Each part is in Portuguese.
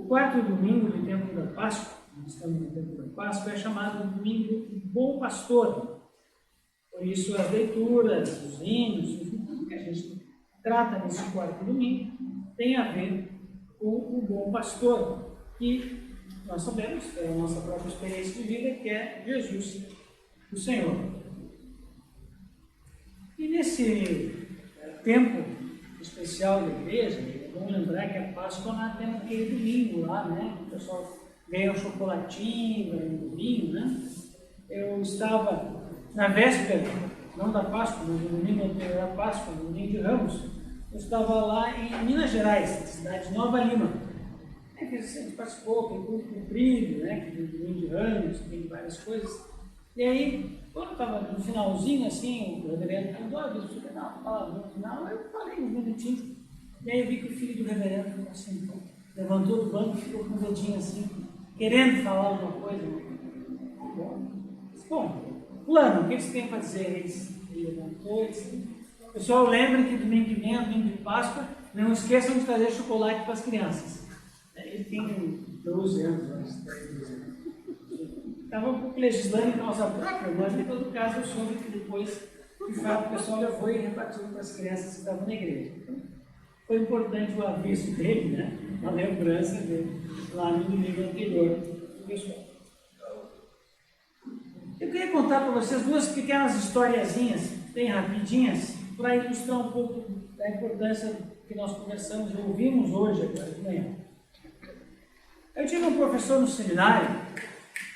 quarto domingo do tempo da Páscoa, nós estamos no tempo da Páscoa, é chamado de domingo do Bom Pastor. Por isso, as leituras, os hinos, tudo que a gente trata nesse quarto domingo tem a ver com o Bom Pastor, que nós sabemos, é a nossa própria experiência de vida, que é Jesus, o Senhor. E nesse tempo especial da igreja, vamos lembrar que a Páscoa lá tem aquele domingo lá, né? O pessoal ganha um chocolatinho, ganha um vinho, né? Eu estava na véspera, não da Páscoa, mas no domingo anterior à Páscoa, no domingo de Ramos, eu estava lá em Minas Gerais, cidade de Nova Lima. A gente participou, tem culto comprido, né? Que tem domingo de Ramos, tem várias coisas. E aí, quando estava no finalzinho, assim, o reverendo perguntou, você quer dar uma palavra no final? Eu falei uns minutinhos. E aí eu vi que o filho do reverendo ficou assim, levantou do banco e ficou com o dedinho assim, querendo falar alguma coisa. Bom, Fulano, o que você tem para dizer? Ele levantou e disse, pessoal, lembrem que domingo que vem é domingo de Páscoa, não esqueçam de trazer chocolate para as crianças. Ele tem 12 anos, 13 anos. Estava um pouco legislando em causa própria, mas em todo caso eu soube que depois, de fato, o pessoal levou e repartiu para as crianças que estavam na igreja. Então, foi importante o aviso dele, né? A lembrança dele lá no domingo anterior do pessoal. Eu queria contar para vocês duas pequenas historiazinhas, bem rapidinhas, para ilustrar um pouco da importância que nós conversamos e ouvimos hoje, agora de manhã. Eu tive um professor no seminário,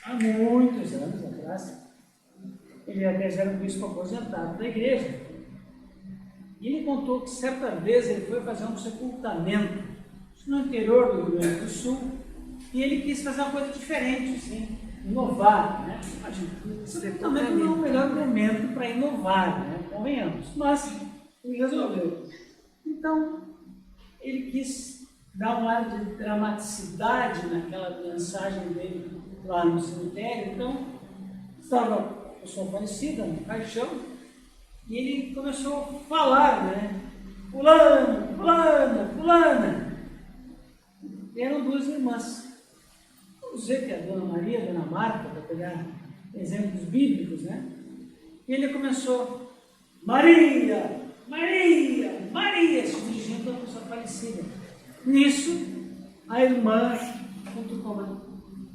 há muitos anos atrás, ele até já era um bispo aposentado da igreja, e ele contou que certa vez ele foi fazer um sepultamento no interior do Rio Grande do Sul, e ele quis fazer uma coisa diferente, assim, inovar, né? Imagina, sepultamento não é o melhor momento para inovar, né? Convenhamos, mas ele resolveu. Então, ele quis dar um ar de dramaticidade naquela mensagem dele lá no cemitério. Então, estava a pessoa falecida, no caixão, e ele começou a falar, né? Fulano, fulana, fulana. E eram duas irmãs. Vamos dizer que a Dona Maria, a Dona Marta, para pegar exemplos bíblicos, né? E ele começou, Maria, Maria, Maria, se dirigindo à pessoa falecida. Nisso, a irmã cutucou, o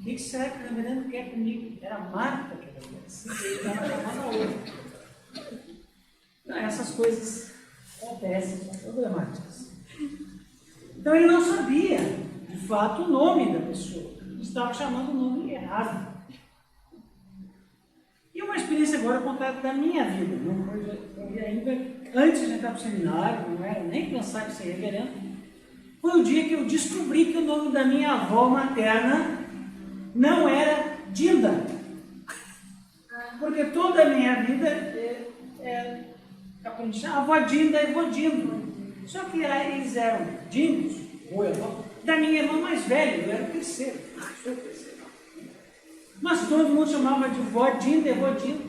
que será que o reverendo quer comigo? Era Marta que era falecida, ele estava chamando a outra. Não, essas coisas acontecem, são problemáticas. Então ele não sabia, de fato, o nome da pessoa. Ele estava chamando o nome errado. E uma experiência agora contada da minha vida. Não foi ainda antes de entrar para o seminário, não era nem pensar em ser reverendo. Foi o dia que eu descobri que o nome da minha avó materna não era Dinda. Porque toda a minha vida aprendi a avó Dinda e avó Dindo. Só que eles eram Dindos, da minha irmã mais velha, eu era o terceiro. Mas todo mundo chamava de vó Dinda e avó Dindo.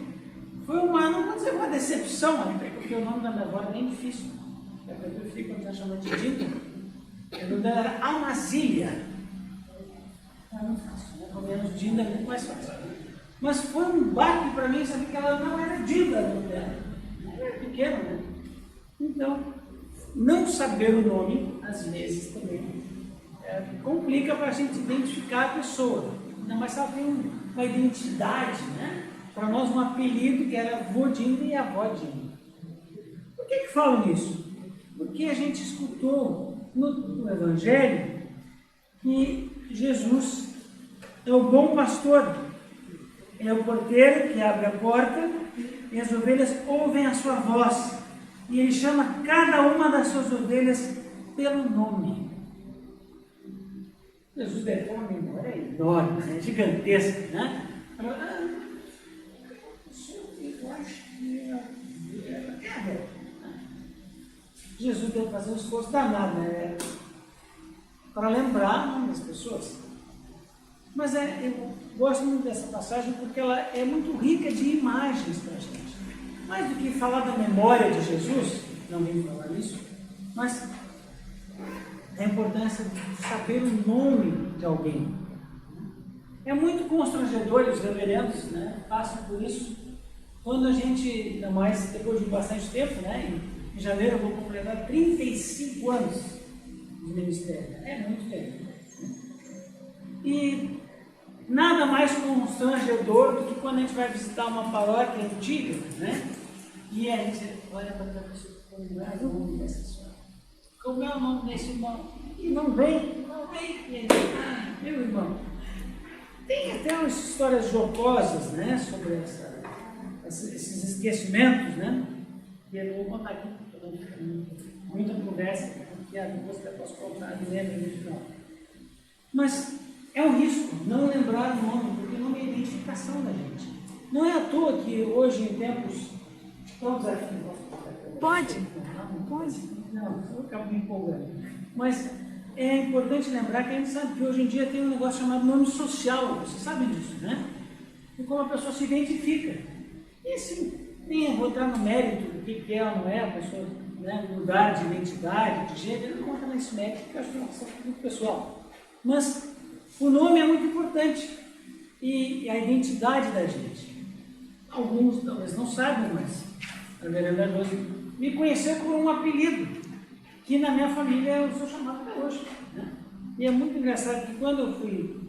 Foi não vou dizer uma decepção, até porque o nome da minha avó é bem difícil. Eu prefiro quando está chamando de Dinda. O nome dela era Amazília. Não fácil, né? Pelo menos Dinda é muito mais fácil. Mas foi um baque para mim saber que ela não era Dinda, ela era pequena, né? Então, não saber o nome, às vezes, também complica para a gente identificar a pessoa. Ainda mais se ela tem uma identidade, né? Para nós, um apelido que era vô Dinda e avó Dinda. Por que falo nisso? Porque a gente escutou no Evangelho que Jesus é o bom pastor, é o porteiro que abre a porta e as ovelhas ouvem a sua voz e ele chama cada uma das suas ovelhas pelo nome. Jesus deve ter uma memória enorme, né? Gigantesca, né? Eu acho que Jesus deve fazer um esforço danado, né? Para lembrar o nome das pessoas. Mas eu gosto muito dessa passagem porque ela é muito rica de imagens para a gente. Mais do que falar da memória de Jesus, não vim falar isso, mas a importância de saber o nome de alguém. É muito constrangedor, e os reverendos, né, passam por isso. Quando a gente, ainda mais depois de bastante tempo, né, em janeiro eu vou completar 35 anos de ministério. É muito tempo. E nada mais constrangedor do que quando a gente vai visitar uma paróquia antiga, né? E a gente olha para a pessoa, como é o nome dessa senhora? Como é o nome desse irmão? E não vem. E aí, meu irmão. Tem até umas histórias jocosas, né? Sobre esses esquecimentos, né? E eu vou contar aqui, para não ficar muita conversa, porque depois eu posso contar e lembro no final. Mas é um risco não lembrar o nome, porque o nome é a identificação da gente. Não é à toa que hoje, em tempos tão desafios... Pode. Não, eu acabo me empolgando. Mas é importante lembrar que a gente sabe que hoje em dia tem um negócio chamado nome social. Vocês sabem disso, né? E como a pessoa se identifica. E assim, nem vou entrar no mérito do que é ou não é, a pessoa, né, mudar de identidade, de gênero, eu não vou entrar nesse mérito, porque eu acho que é uma questão muito pessoal. Mas o nome é muito importante e a identidade da gente. Alguns talvez não saibam, mas a verdade hoje me conheceu por um apelido que na minha família eu sou chamado até hoje. Né? E é muito engraçado que quando eu fui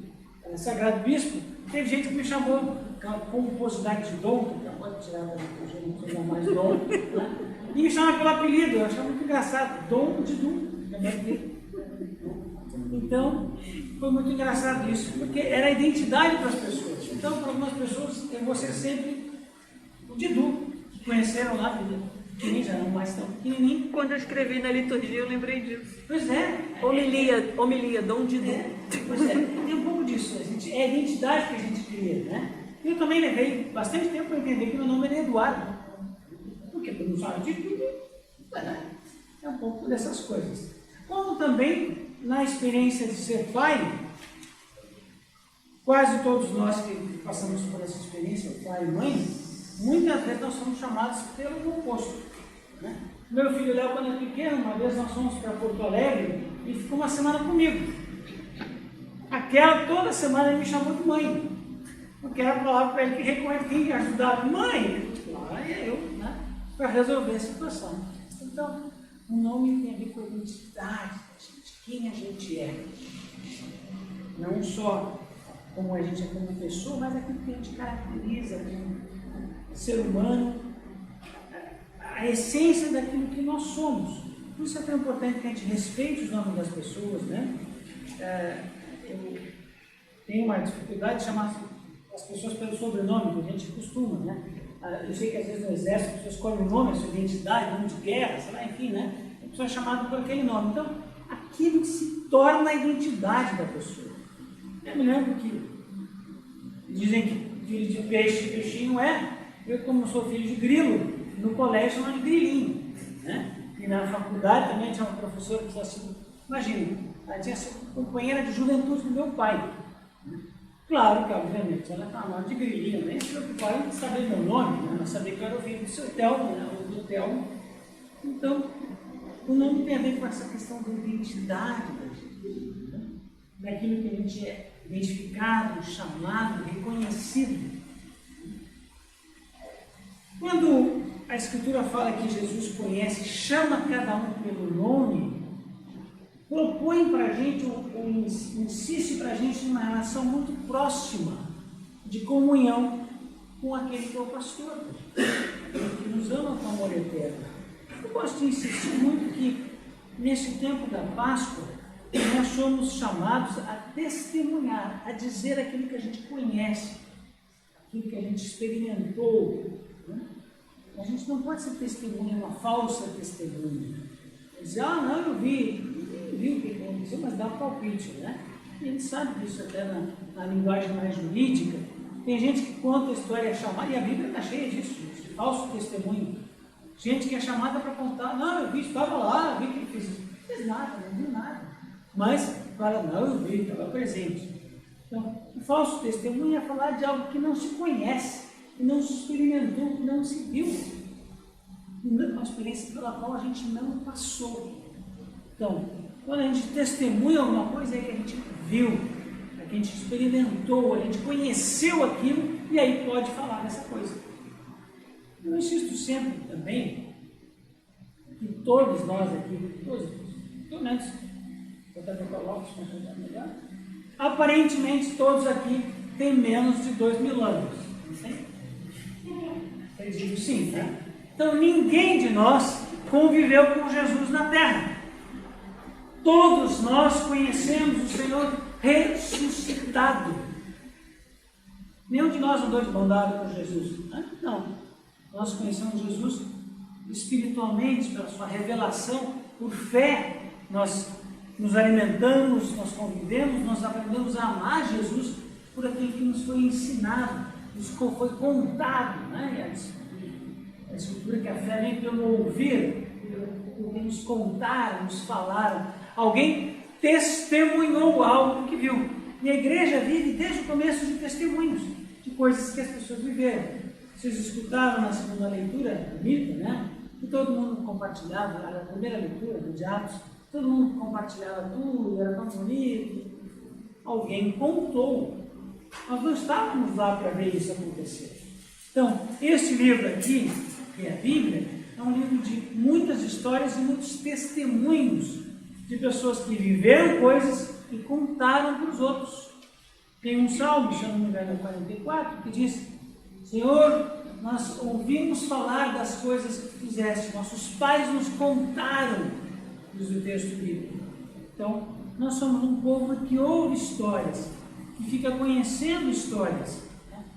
sagrado bispo, teve gente que me chamou com pomposidade de Dom, que acabou de tirar da gente, não mais Dom, né? E me chama pelo apelido, eu achava muito engraçado, Dom de Dum, Então, foi muito engraçado isso, porque era a identidade para as pessoas. Então, para algumas pessoas, eu vou ser sempre o Didu, que conheceram lá, que já não mais tão pequenininho. Quando eu escrevi na liturgia, eu lembrei disso. Pois é. Homilia, Dom Didu. Pois é, tem um pouco disso. É a identidade que a gente cria, né? Eu também levei bastante tempo para entender que meu nome era Eduardo. Porque todo mundo sabe de tudo. É um pouco dessas coisas. Como também, na experiência de ser pai, quase todos nós que passamos por essa experiência, pai e mãe, muitas vezes nós somos chamados pelo oposto. Né? Meu filho Léo, quando é pequeno, uma vez nós fomos para Porto Alegre e ficou uma semana comigo. Toda semana ele me chamou de mãe. Porque era a palavra para ele que reconhecia, ajudava. Mãe! Lá ia eu, né? Para resolver a situação. Então, o nome tem a ver com a identidade da gente, quem a gente é. Não só como a gente é como pessoa, mas aquilo que a gente caracteriza como ser humano, a essência daquilo que nós somos. Por isso é tão importante que a gente respeite os nomes das pessoas, né? Eu tenho uma dificuldade de chamar as pessoas pelo sobrenome, que a gente costuma, né? Eu sei que às vezes no exército a pessoa escolhe um nome, a sua identidade, nome de guerra, sei lá, enfim, né? A pessoa é chamada por aquele nome. Então, aquilo que se torna a identidade da pessoa. Eu me lembro que dizem que filho de peixe, peixinho é. Eu, como sou filho de grilo, no colégio chamam de grilinho, né? E na faculdade também tinha uma professora que tinha sido, imagina, ela tinha sido companheira de juventude do meu pai. Claro que, obviamente, ela estava de grilinho, nem se preocupava em saber meu nome, né? Ela sabia que eu era o filho do seu Telmo, né? Ou do Telmo. Então, o nome tem a ver com essa questão da identidade da gente, né? Daquilo que a gente é identificado, chamado, reconhecido. Quando a Escritura fala que Jesus conhece, chama cada um pelo nome, propõe para a gente, insiste para a gente numa relação muito próxima de comunhão com aquele que é o pastor, que nos ama com amor eterno. Eu gosto de insistir muito que, nesse tempo da Páscoa, nós somos chamados a testemunhar, a dizer aquilo que a gente conhece, aquilo que a gente experimentou. Né? A gente não pode ser testemunha, uma falsa testemunha. Dizer, não, eu vi o que aconteceu, mas dá um palpite, né? E a gente sabe disso até na linguagem mais jurídica. Tem gente que conta a história chamada, e a Bíblia está cheia disso, de falso testemunho. Gente que é chamada para contar, não, eu vi, estava lá, eu vi que ele fez isso. Não fez nada, não viu nada. Mas fala, não, eu vi, estava presente. Então, o falso testemunho é falar de algo que não se conhece, que não se experimentou, que não se viu. Uma experiência pela qual a gente não passou. Então, Quando a gente testemunha alguma coisa, é que a gente viu, é que a gente experimentou, a gente conheceu aquilo e aí pode falar dessa coisa. Eu insisto sempre também que todos nós aqui, todos, pelo menos, aparentemente todos aqui têm menos de 2.000 anos. Não sei? Acredito sim, né? Então ninguém de nós conviveu com Jesus na terra. Todos nós conhecemos o Senhor ressuscitado. Nenhum de nós andou de mão dada com Jesus. Não. Nós conhecemos Jesus espiritualmente, pela sua revelação, por fé. Nós nos alimentamos, nós convivemos, nós aprendemos a amar Jesus por aquilo que nos foi ensinado, nos foi contado, né? A escritura que a fé vem pelo ouvir, pelo que nos contaram, nos falaram. Alguém testemunhou algo que viu. E a igreja vive desde o começo de testemunhos, de coisas que as pessoas viveram. Vocês escutaram na segunda leitura, bonita, né? Que todo mundo compartilhava, a primeira leitura do Atos, todo mundo compartilhava tudo, era tão bonito. Alguém contou. Nós não estávamos lá para ver isso acontecer. Então, este livro aqui, que é a Bíblia, é um livro de muitas histórias e muitos testemunhos de pessoas que viveram coisas e contaram para os outros. Tem um salmo, se eu não me engano, 44, que diz: Senhor, nós ouvimos falar das coisas que fizeste, nossos pais nos contaram, diz o texto bíblico. Então, nós somos um povo que ouve histórias, que fica conhecendo histórias.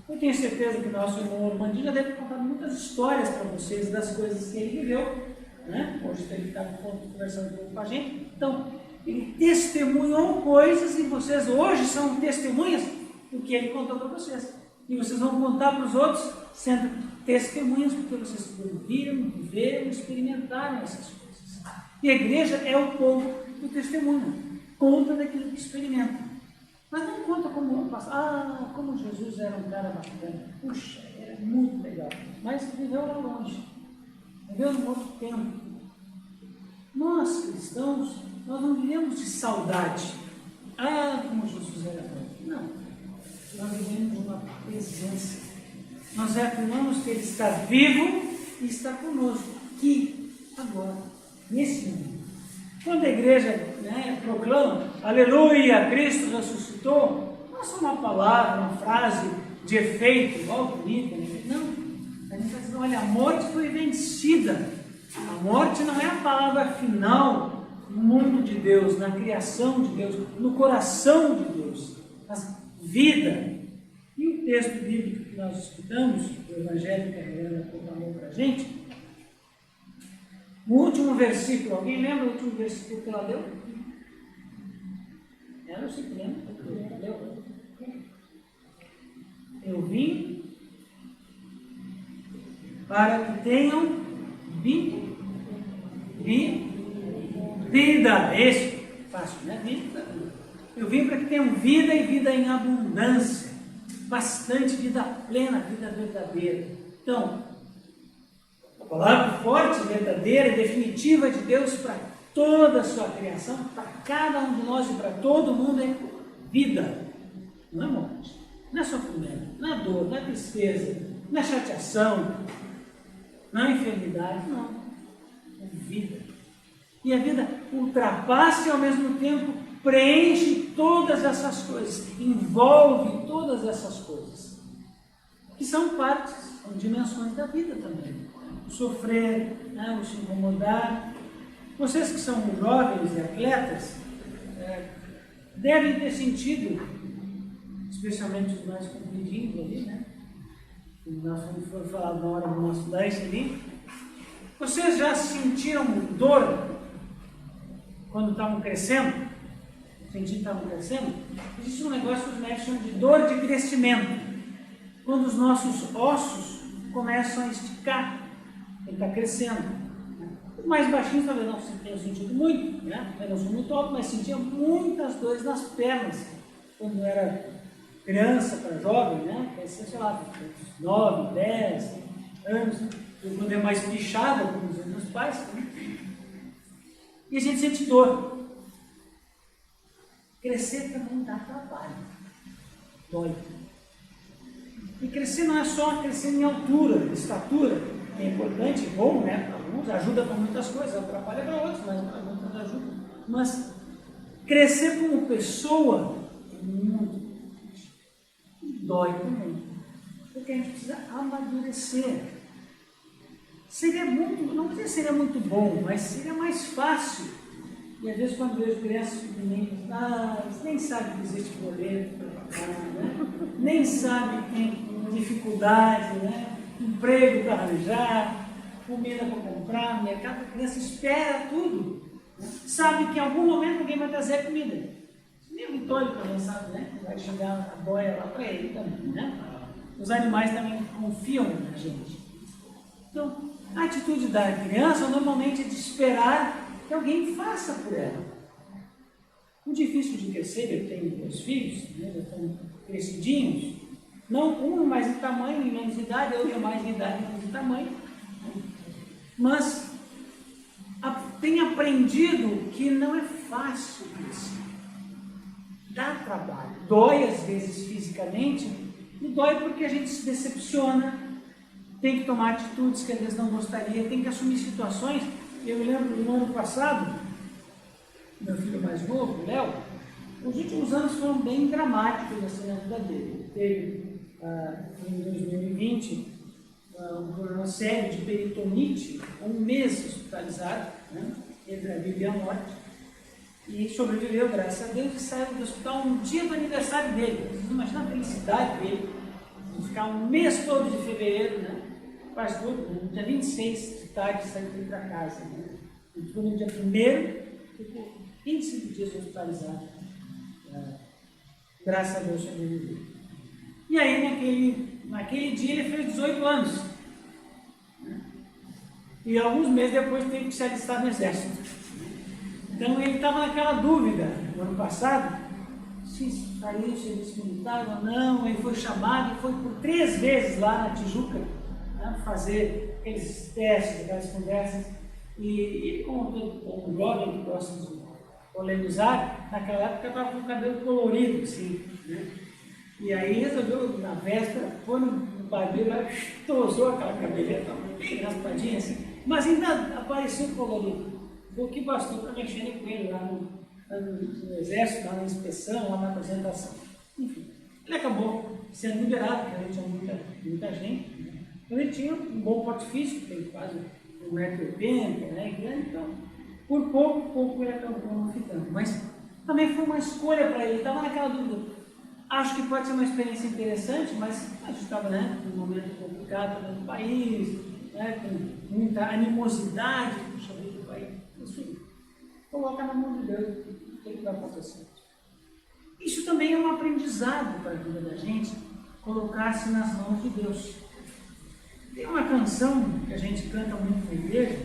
Eu tenho certeza que nosso irmão Ormandinho já deve contar muitas histórias para vocês das coisas que ele viveu, né? Hoje ele está conversando um pouco com a gente. Então, ele testemunhou coisas e vocês hoje são testemunhas do que ele contou para vocês. E vocês vão contar para os outros sendo testemunhas porque vocês viram, viveram, experimentaram essas coisas. E a igreja é o povo do testemunho. Conta daquilo que experimenta. Mas não conta como como Jesus era um cara bacana. Puxa, era muito legal. Mas viveu lá longe. Viveu num outro tempo. Nós, cristãos, nós não vivemos de saudade. Como Jesus era bom. Não. Nós vivemos de uma presença. Nós afirmamos que Ele está vivo e está conosco. Aqui, agora, nesse momento. Quando a igreja proclama, aleluia, Cristo ressuscitou, não é só uma palavra, uma frase de efeito, igual bonita, não. A gente está dizendo, olha, a morte foi vencida. A morte não é a palavra final no mundo de Deus, na criação de Deus, no coração de Deus, mas vida. E o texto bíblico que nós estudamos, o Evangelho que a Helena proclamou para a gente, o último versículo, alguém lembra o último versículo que ela leu? Ela, eu sei que lembra. Eu vim para que tenham vida. Esse, fácil, né? Vida. Eu vim para que tenham vida e vida em abundância. Bastante vida plena, vida verdadeira. Então, a palavra forte, verdadeira e definitiva de Deus para toda a sua criação, para cada um de nós e para todo mundo é vida. Não é morte, não é sofrimento, não é dor, não é tristeza, não é chateação, não é enfermidade, não. É vida. E a vida ultrapassa e ao mesmo tempo preenche todas essas coisas, envolve todas essas coisas, que são partes, são dimensões da vida também. O sofrer, o se incomodar. Vocês que são jovens e atletas, devem ter sentido, especialmente os mais compridinhos ali, né? Nós fomos falar na hora do nosso lanche ali. Vocês já sentiram dor quando estavam crescendo? Estavam crescendo? Existe um negócio que os médicos chamam de dor de crescimento. Quando os nossos ossos começam a esticar, ele está crescendo. Os mais baixinhos talvez não tenham sentido muito, né? Eu não sou muito alto, mas sentia muitas dores nas pernas quando era criança para jovem, né? Sei lá, 9, 10 anos, quando é mais pichada, como dizem meus pais, né? E a gente sente dor. crescer também dá trabalho, dói. E crescer não é só crescer em altura, em estatura, que é importante, bom, né? Para alguns ajuda para muitas coisas, atrapalha para outros, mas para muitos ajuda. Mas crescer como pessoa é muito difícil. Dói também. Porque a gente precisa amadurecer. Seria muito, não sei se seria muito bom, mas seria mais fácil. E às vezes quando vejo crianças pequenininhas, eles nem sabem que existe boleto para pagar, né? Nem sabem que tem dificuldade, né? Emprego para arranjar, comida para comprar, mercado, a criança espera tudo. Né? Sabe que em algum momento alguém vai trazer a comida. Nem o Vitório também sabe, né? Vai chegar a boia lá para ele também, né? Os animais também confiam na gente. Então, a atitude da criança normalmente é de esperar que alguém faça por ela. O difícil de crescer, eu tenho 2 filhos, né? Já estão crescidinhos, não um mais em tamanho, em menos de idade, outro mais em idade, menos de tamanho, mas tenho aprendido que não é fácil crescer. Dá trabalho, dói às vezes fisicamente, e dói porque a gente se decepciona, tem que tomar atitudes que às vezes não gostaria, tem que assumir situações. Eu me lembro do ano passado, meu filho mais novo, o Léo, os últimos anos foram bem dramáticos assim, na vida dele. Ele teve, em 2020, um problema sério de peritonite, 1 mês hospitalizado, né, entre a vida e a morte, e sobreviveu, graças a Deus, e saiu do hospital no dia do aniversário dele. Vocês imaginam a felicidade dele, de ficar 1 mês todo de fevereiro, né, quase todo, no dia 26 de tarde, saiu para casa. Né, e ficou no dia 1º, ficou 25 dias hospitalizado. Graças a Deus sobreviveu. E aí, naquele dia, ele fez 18 anos. Né? E alguns meses depois teve que se alistar no exército. Então ele estava naquela dúvida, no ano passado, se faria o serviço militar ou não. Ele foi chamado e foi por 3 vezes lá na Tijuca, né, fazer aqueles testes, aquelas conversas. E ele, como um jovem que gosta de polemizar, naquela época estava com o cabelo colorido, assim, né? E aí resolveu, na véspera, foi no barbeiro, tosou aquela cabeleira, bem raspadinha assim, mas ainda apareceu colorido. Foi o que bastou para mexer com ele lá no exército, lá na inspeção, lá na apresentação. Enfim, ele acabou sendo liberado, porque ele tinha muita gente, né? Então ele tinha um bom porte físico, tem quase 1,80 m, né? Então, por pouco ele acabou não ficando. Mas também foi uma escolha para ele, estava naquela dúvida. Acho que pode ser uma experiência interessante, mas a gente estava, né, num momento complicado no país, né, com muita animosidade, puxa vida do país. Isso coloca na mão de Deus o que vai acontecer. Isso também é um aprendizado para a vida da gente, colocar-se nas mãos de Deus. Tem uma canção que a gente canta muito na igreja,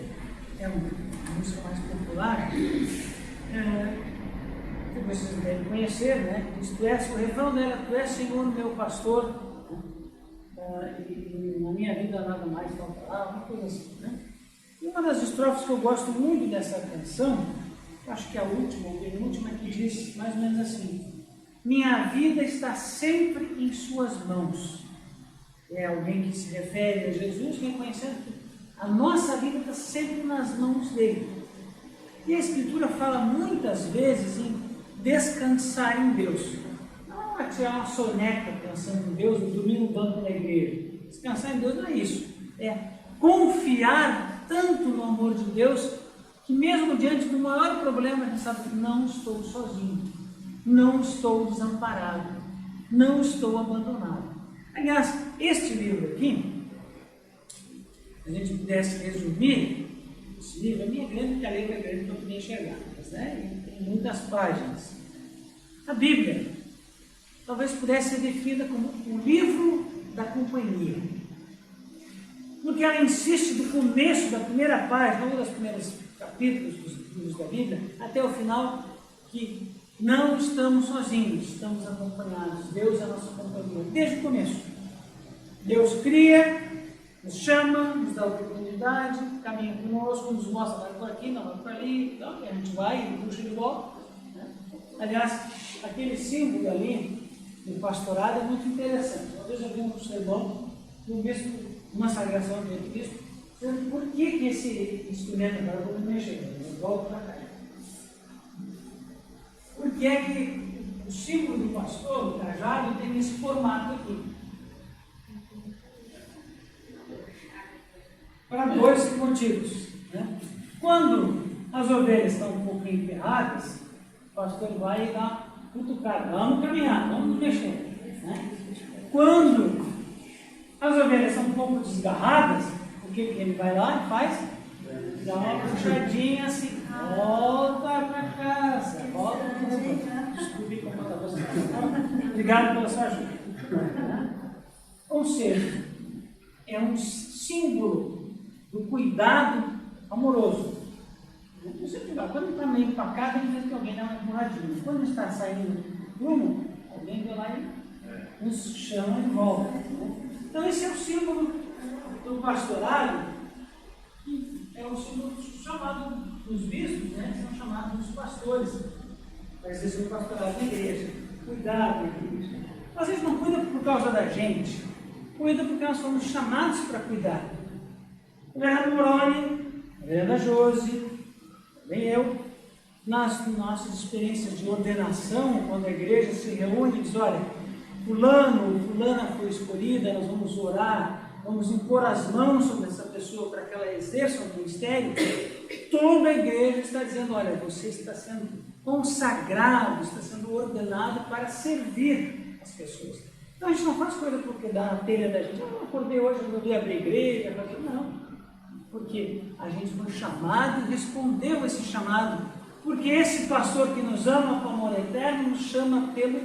é uma música mais popular, que vocês devem conhecer, né? O refrão dela, Tu és Senhor, meu pastor, e na minha vida nada mais faltará, uma coisa assim, né? E uma das estrofes que eu gosto muito dessa canção, acho que é a última, ou a penúltima, que diz mais ou menos assim: minha vida está sempre em suas mãos. É alguém que se refere a Jesus, reconhecendo que a nossa vida está sempre nas mãos dele. E a Escritura fala muitas vezes em descansar em Deus. Não é tirar uma soneca pensando em Deus e dormir no banco da igreja. Descansar em Deus não é isso. É confiar tanto no amor de Deus que mesmo diante do maior problema a gente sabe que não estou sozinho, não estou desamparado, não estou abandonado. Aliás, este livro aqui, se a gente pudesse resumir, esse livro, a minha grande letra é grande para eu poder enxergar, mas, né, tem muitas páginas. A Bíblia talvez pudesse ser definida como o livro da companhia, porque ela insiste do começo da primeira página, um dos primeiros capítulos dos livros da Bíblia, até o final, que não estamos sozinhos, estamos acompanhados. Deus é a nossa companhia, desde o começo. Deus cria, nos chama, nos dá oportunidade, caminha conosco, nos mostra, vai por aqui, não vai por ali, então a gente vai e puxa de volta. Né? Aliás, aquele símbolo ali do pastorado é muito interessante. Uma vez eu vi um sermão do mesmo, uma sagração de Cristo, dizendo por que esse instrumento, agora eu vou mexer, eu volto para cá. Por que é que o símbolo do pastor, o cajado, tem esse formato aqui? Para dois motivos. Né? Quando as ovelhas estão um pouco emperradas, o pastor vai e dá uma cutucada, vamos caminhar, vamos mexer. Né? Quando as ovelhas são um pouco desgarradas, o que ele vai lá e faz? Dá uma puxadinha assim, volta para casa, volta para casa. Desculpe como está você. Obrigado pela sua ajuda. Ou seja, é um símbolo do cuidado amoroso. Quando está meio empacado, ele diz que alguém dá uma empurradinha. Quando está saindo do prumo, alguém vai lá e nos chama de volta. Então esse é o símbolo do pastorado, que é o símbolo chamado dos bispos, né? São chamados dos pastores. Mas esse é o pastorado da igreja. Cuidado da igreja. Às vezes não cuida por causa da gente, cuida porque nós somos chamados para cuidar. O Bernardo Moroni, a Verena Josi, também eu, nas nossas experiências de ordenação, quando a igreja se reúne e diz, olha, fulana foi escolhida, nós vamos orar, vamos impor as mãos sobre essa pessoa para que ela exerça o ministério, toda a igreja está dizendo, olha, você está sendo consagrado, está sendo ordenado para servir as pessoas. Então a gente não faz coisa porque dá na telha da gente, eu acordei hoje, eu vou abrir a igreja, não. Porque a gente foi chamado e respondeu esse chamado. Porque esse pastor que nos ama com amor eterno nos chama pelo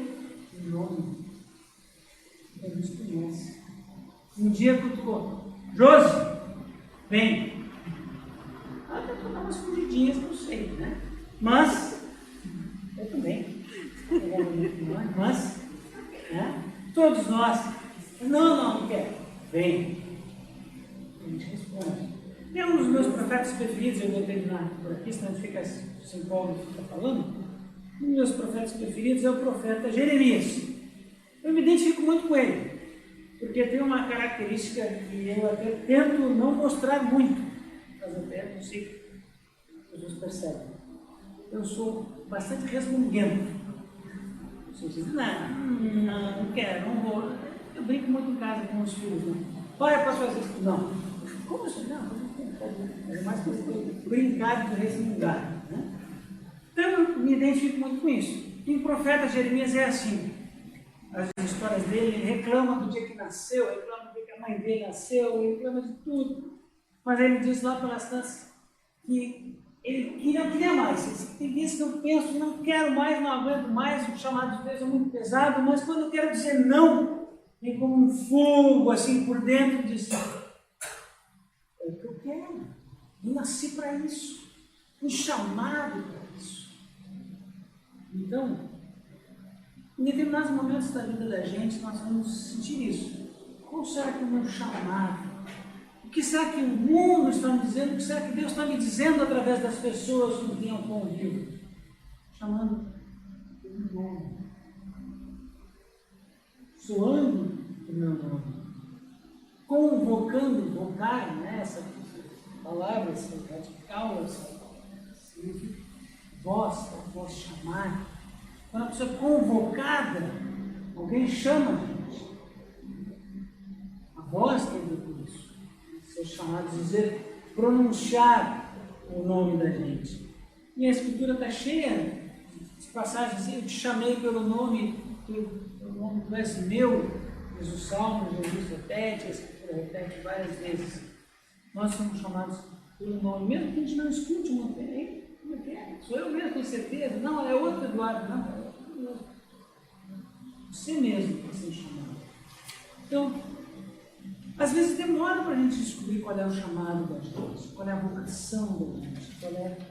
nome. Ele nos conhece. Um dia cutucou, Josi, vem. Até para dar umas fugidinhas, não sei, né? Mas, eu também. Mas, né? Todos nós, não quero. Vem. A gente responde. E um dos meus profetas preferidos, eu vou terminar por aqui, senão a gente fica sem Paulo fica falando. Um dos meus profetas preferidos é o profeta Jeremias. Eu me identifico muito com ele, porque tem uma característica que eu até tento não mostrar muito, mas até não sei se vocês percebem. Eu sou bastante resmunguento. Vocês dizem, não quero, não vou. Eu brinco muito em casa com os filhos, né? Olha, posso fazer isso? Não. Como assim? Não. É mais que brincar do que resmungar. Né? Então eu me identifico muito com isso. E o profeta Jeremias é assim. As histórias dele, ele reclama do dia que nasceu, reclama do dia que a mãe dele nasceu, ele reclama de tudo. Mas ele diz lá pelas tantas que ele não queria mais. Tem vezes que eu penso, não quero mais, não aguento mais, o chamado de Deus é muito pesado, mas quando eu quero dizer não, vem como um fogo assim por dentro e diz, é o que eu quero. Eu nasci para isso. Fui chamado para isso. Então, em determinados momentos da vida da gente, nós vamos sentir isso. Qual será que é o meu chamado? O que será que o mundo está me dizendo? O que será que Deus está me dizendo através das pessoas com quem eu convivo? Chamando pelo nome. Soando o meu nome. Convocando, vocar, né? Essa palavra, essa radical, essa voz chamar. Quando a pessoa é convocada, alguém chama a gente. A voz tem a ver com isso. Ser chamado, dizer, pronunciar o nome da gente. E a Escritura está cheia de passagens assim, eu te chamei pelo nome, tu és meu, diz o Salmo, Jesus repete, a Escritura repete várias vezes. Nós somos chamados pelo nome, mesmo que a gente não escute muito bem. Sou eu mesmo, tenho certeza? Não, é outro Eduardo, não, é outro mesmo. Você mesmo que ser chamado. Então, às vezes demora para a gente descobrir qual é o chamado da gente, qual é a vocação da gente,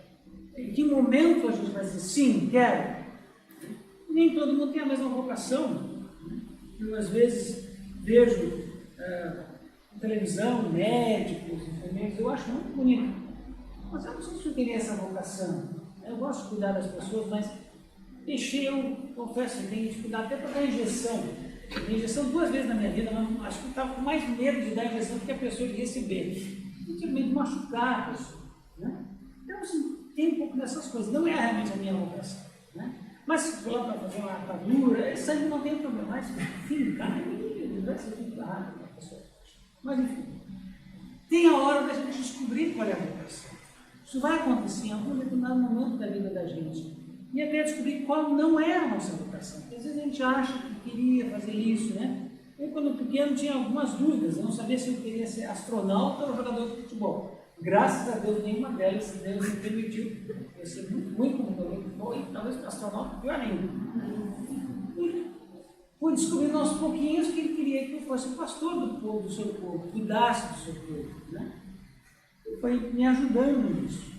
em que momento a gente vai dizer, sim, quero. Nem todo mundo tem a mesma vocação. Eu, às vezes, vejo na televisão, médicos, enfermeiros, eu acho muito bonito. Mas eu não sei se eu teria essa vocação. Eu gosto de cuidar das pessoas, mas deixei, eu confesso, eu tenho dificuldade até para dar injeção. Eu dei injeção 2 vezes na minha vida, mas acho que eu estava com mais medo de dar injeção do que a pessoa de receber. Eu tinha medo de machucar a pessoa. Né? Então, assim, tem um pouco dessas coisas. Não é realmente a minha vocação. Né? Mas se for lá para fazer uma atadura, sangue não tem problema. Mas, enfim, carne, vai ser tudo errado para a pessoa. Mas, enfim, tem a hora da gente descobrir qual é a vocação. Isso vai acontecer em algum determinado momento da vida da gente. E até descobrir qual não é a nossa vocação. Porque às vezes a gente acha que queria fazer isso, né? Eu, quando pequeno, tinha algumas dúvidas. Eu não sabia se eu queria ser astronauta ou jogador de futebol. Graças a Deus, nenhuma delas, Deus me permitiu. Eu ser muito ruim como jogador de futebol e talvez para astronauta, pior ainda. E fui descobrindo aos pouquinhos que ele queria que eu fosse pastor do povo, do seu povo, cuidasse do seu povo, né? E foi me ajudando nisso.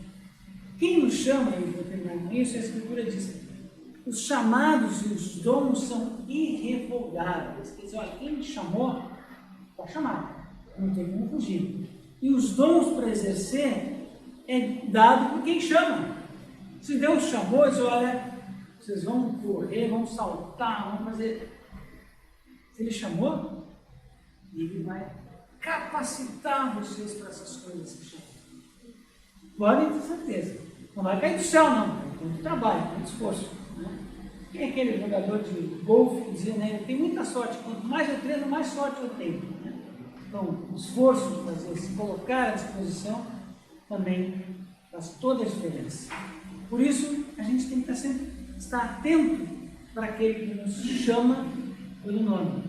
Quem nos chama, eu vou terminar com isso, a Escritura diz: os chamados e os dons são irrevogáveis. Quer dizer, olha, quem me chamou, está chamado, não tem como fugir. E os dons para exercer é dado por quem chama. Se Deus chamou, diz: olha, vocês vão correr, vão saltar, vão fazer. Se Ele chamou, Ele vai capacitar vocês para essas coisas que chamam. Podem ter certeza. Não vai cair do céu, não. Tem muito trabalho, muito esforço. Né? Tem aquele jogador de golfe que dizia, né? Eu tenho muita sorte. Quanto mais eu treino, mais sorte eu tenho. Né? Então, o esforço de fazer, se colocar à disposição, também faz toda a diferença. Por isso, a gente tem que sempre estar atento para aquele que nos chama pelo nome.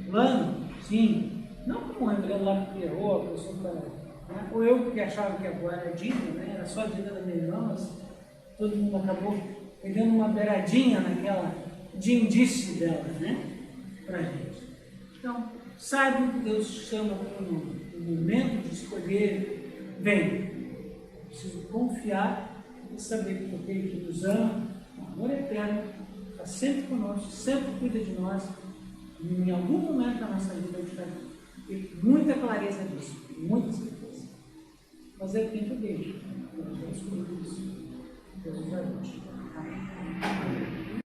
Fulano, sim. Não como o Reverendo lá que errou, a pessoa para. Né? Ou eu que achava que agora era Dina, né? Era só Dina da minha irmã, mas todo mundo acabou pegando uma beiradinha naquela dindice dela, né? Para a gente. Então, saibam que Deus chama pelo nome. O momento de escolher vem. Preciso confiar e saber que aquele que nos ama, com amor eterno, está sempre conosco, sempre cuida de nós. E em algum momento da nossa vida a gente vai ter muita clareza disso, muita certeza. Mas é tempo dele. Nós vamos descobrir isso. Deus nos ajude. Amém.